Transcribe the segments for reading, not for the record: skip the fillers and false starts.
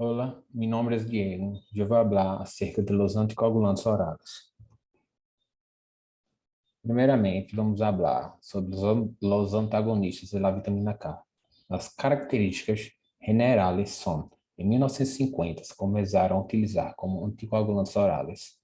Hola, mi nombre es Diego. Yo voy a hablar acerca de los anticoagulantes orales. Primeiramente, vamos hablar sobre los antagonistas de la vitamina K. As características generales son, em 1950, se começaram a utilizar como anticoagulantes orales.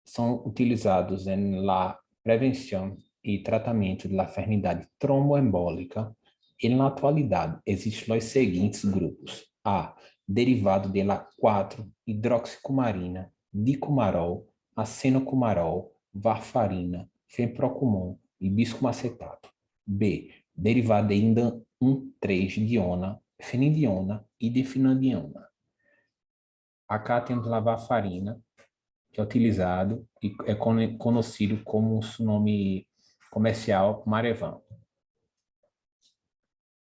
São utilizados na prevenção e tratamento da enfermidade tromboembólica e, na atualidade, existem os seguintes grupos. A. Derivado de la 4-hidroxicumarina, dicumarol, acenocumarol, varfarina, fenprocumon e biscomacetato. B. Derivado de inda 1,3-diona, fenidiona e difenadiona. Acá temos a varfarina, que é utilizado e é conhecido como o seu nome comercial Marevan.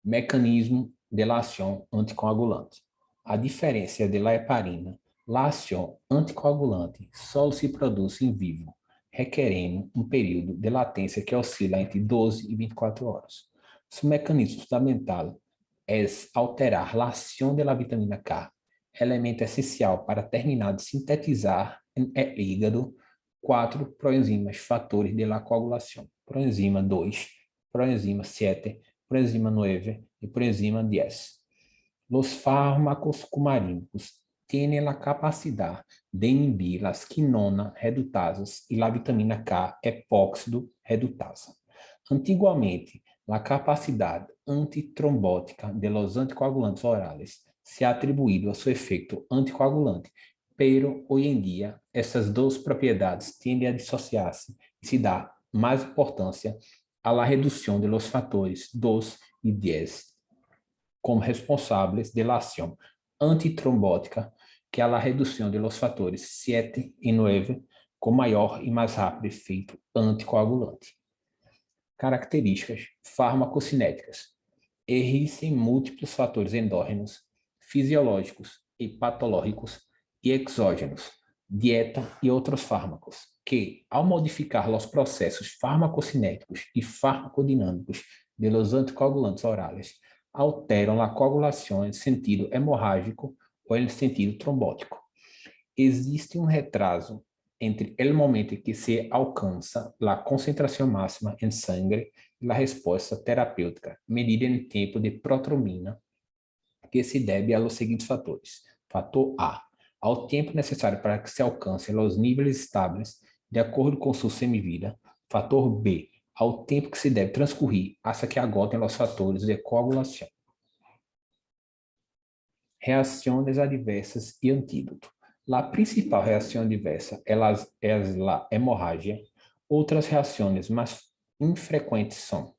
Mecanismo de ação anticoagulante. A diferença de la heparina, a ação anticoagulante só se produz em vivo, requerendo um período de latência que oscila entre 12 e 24 horas. Seu mecanismo fundamental é alterar a ação da vitamina K, elemento essencial para terminar de sintetizar no hígado 4 proenzimas fatores de la coagulação. Proenzima 2, proenzima 7, proenzima 9 y proenzima 10. Los fármacos cumarínicos tienen la capacidad de inhibir las quinona reductasas y la vitamina K epóxido redutasa. Antiguamente, a capacidade antitrombótica de los anticoagulantes orales se ha atribuído a seu efeito anticoagulante, pero hoje em dia essas duas propriedades tendem a dissociar-se e se dá mais importância à la redução de los fatores 2 e 10 como responsáveis de la ação antitrombótica que a la redução de los fatores 7 e 9 com maior e mais rápido efeito anticoagulante. Características farmacocinéticas. Existem múltiplos fatores endógenos, fisiológicos e patológicos e exógenos, dieta e outros fármacos, que, ao modificar os processos farmacocinéticos e farmacodinâmicos de los anticoagulantes orales, alteram a coagulação em sentido hemorrágico ou em sentido trombótico. Existe um retraso entre o momento em que se alcança a concentração máxima em sangue e a resposta terapêutica, medida em tempo de protrombina, que se deve aos seguintes fatores. Fator A, ao tempo necessário para que se alcance os níveis estáveis, de acordo com sua semivida. Fator B, ao tempo que se deve transcorrer hasta que agotem os fatores de coagulação. Reações adversas e antídoto. A principal reação adversa é a hemorragia. Outras reações mais infrequentes são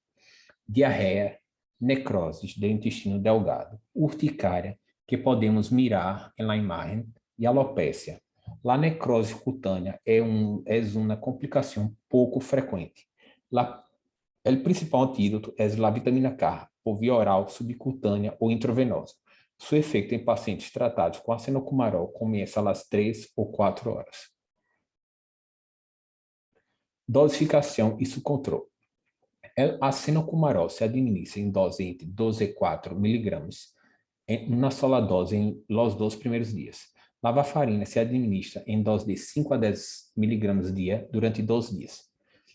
diarreia, necrose do intestino delgado, urticária, que podemos mirar na imagem, e alopécia. A necrose cutânea é uma complicação pouco frequente. O principal antídoto é a vitamina K, por via oral, subcutânea ou intravenosa. Seu efeito em pacientes tratados com acenocumarol começa às 3 ou 4 horas. Dosificação e controle. O acenocumarol se administra em dose entre 12 e 4 miligramas, em uma sola dose em los 2 primeiros dias. A varfarina se administra em dose de 5 a 10 miligramas dia durante 12 dias.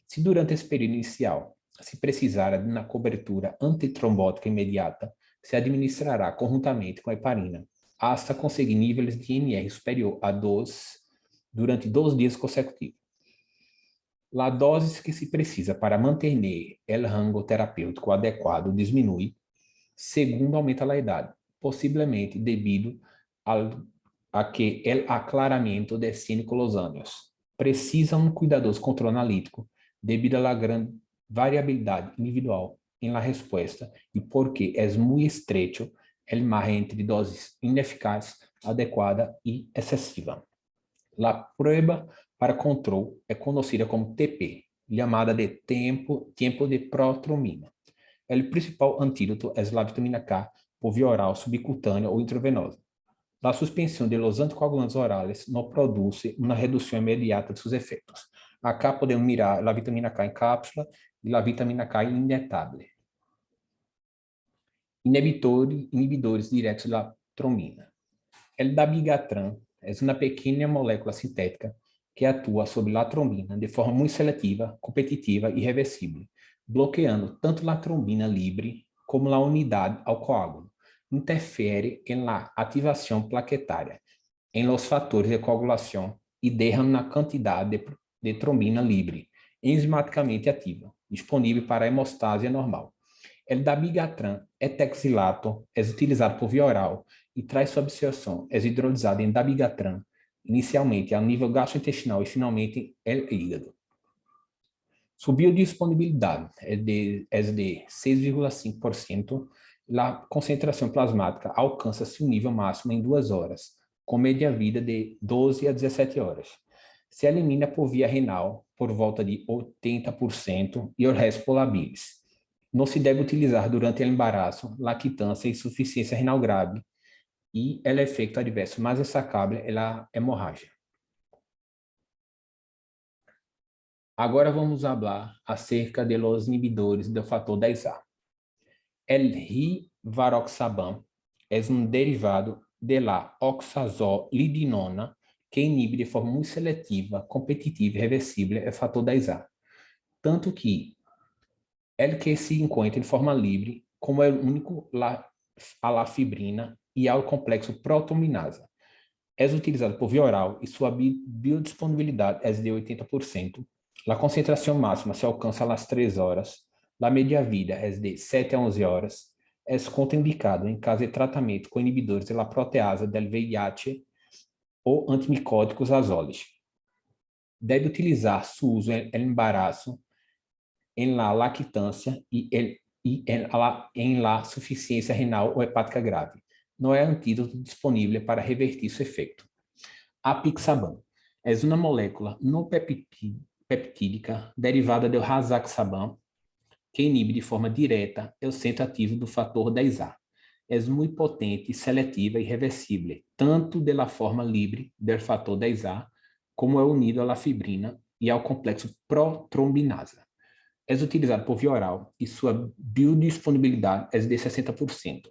Se durante esse período inicial se precisar de uma cobertura antitrombótica imediata, se administrará conjuntamente com a heparina, hasta conseguir níveis de INR superior a 2 durante 2 dias consecutivos. A dose que se precisa para manter o rango terapêutico adequado diminui segundo aumenta a idade, possivelmente devido a que o aclaramento desciende com os anos. Precisa um cuidadoso controle analítico devido à grande variabilidade individual em la resposta e porque é muito estreito o margem entre doses ineficaz, adequada e excessiva. A prova para controle é conhecida como TP, chamada de tempo de protrombina. O principal antídoto é a vitamina K por via oral, subcutânea ou intravenosa. A suspensão de los anticoagulantes orales não produz uma redução imediata de seus efeitos. Acá podemos mirar a vitamina K em cápsula e a vitamina K inetável. Inibidores diretos da trombina. El dabigatran é uma pequena molécula sintética que atua sobre a trombina de forma muito seletiva, competitiva e reversível, bloqueando tanto a trombina livre como a unidade ao coágulo. Interfere na ativação plaquetária, em los fatores de coagulação e derrama na quantidade de trombina livre, enzimaticamente ativa, disponível para a hemostase normal. El dabigatran etaxilato é utilizado por via oral e traz sua absorção é hidrolisado em dabigatran, inicialmente ao nível gastrointestinal e finalmente no hígado. Sua biodisponibilidade é de 6,5%, a concentração plasmática alcança seu nível máximo em 2 horas, com média-vida de 12 a 17 horas. Se elimina por via renal por volta de 80% e o resto por bilis. Não se deve utilizar durante o embaraço, lactância e insuficiência renal grave, e o efeito adverso mais destacável é a hemorragia. Agora vamos falar acerca de los inibidores do fator 10A. El rivaroxaban é derivado de la oxazolidinona que inibe de forma muito seletiva, competitiva e reversível o fator 10A. Tanto que ele que se encontra de forma livre, como é o único a la fibrina e ao complexo protominasa. É utilizado por via oral e sua biodisponibilidade é de 80%. A concentração máxima se alcança às 3 horas. A média-vida é de 7 a 11 horas. É contraindicado em caso de tratamento com inibidores da proteasa del VIH ou antimicóticos azoles. Deve utilizar seu uso em embaraço, em la lactância e em la suficiência renal ou hepática grave. Não é antídoto disponível para revertir seu efeito. Apixaban é uma molécula não peptídica derivada do rasaxaban que inibe de forma direta o centro ativo do fator 10A. É muito potente, seletiva e reversível, tanto de la forma livre do fator 10A, como é unido à fibrina e ao complexo protrombinasa. É utilizado por via oral e sua biodisponibilidade é de 60%.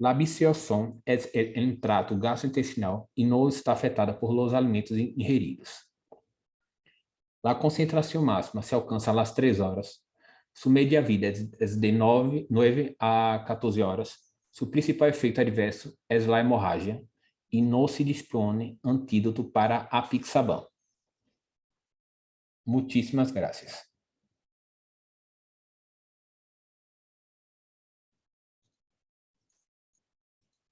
A absorção é em trato gastrointestinal e não está afetada por los alimentos ingeridos. A concentração máxima se alcança às 3 horas. Sua média-vida é de 9 a 14 horas. Seu principal efeito adverso é a hemorragia e não se dispõe antídoto para apixaban. Muitíssimas graças.